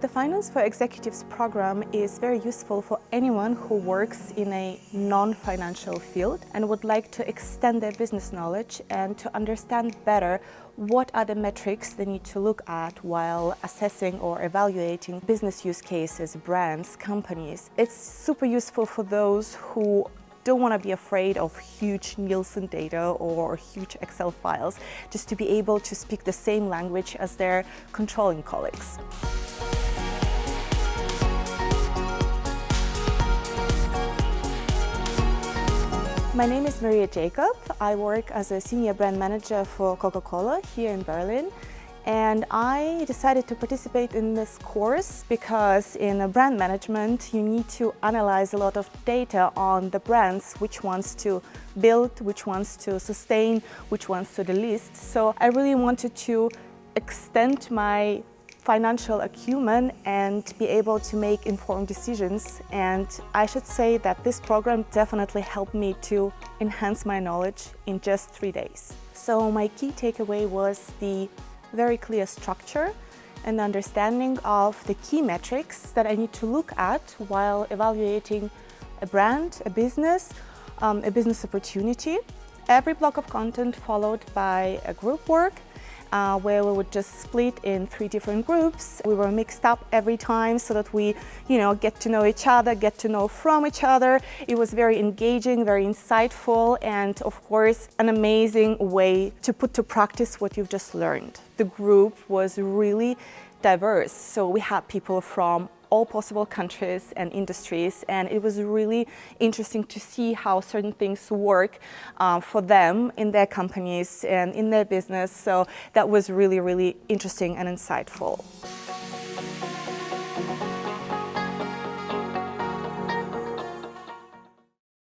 The Finance for Executives program is very useful for anyone who works in a non-financial field and would like to extend their business knowledge and to understand better what are the metrics they need to look at while assessing or evaluating business use cases, brands, companies. It's super useful for those who don't want to be afraid of huge Nielsen data or huge Excel files, just to be able to speak the same language as their controlling colleagues. My name is Jakob. I work as a senior brand manager for Coca-Cola here in Berlin. And I decided to participate in this course because in brand management you need to analyze a lot of data on the brands, which ones to build, which ones to sustain, which ones to delist. So I really wanted to extend my financial acumen and be able to make informed decisions, and I should say that this program definitely helped me to enhance my knowledge in just 3 days. So my key takeaway was the very clear structure and understanding of the key metrics that I need to look at while evaluating a brand, a business opportunity. Every block of content followed by a group work where we would just split in 3 different groups. We were mixed up every time so that we, get to know each other, get to know from each other. It was very engaging, very insightful, and of course, an amazing way to put to practice what you've just learned. The group was really diverse, so we had people from all possible countries and industries, and it was really interesting to see how certain things work for them in their companies and in their business. So that was really, really interesting and insightful.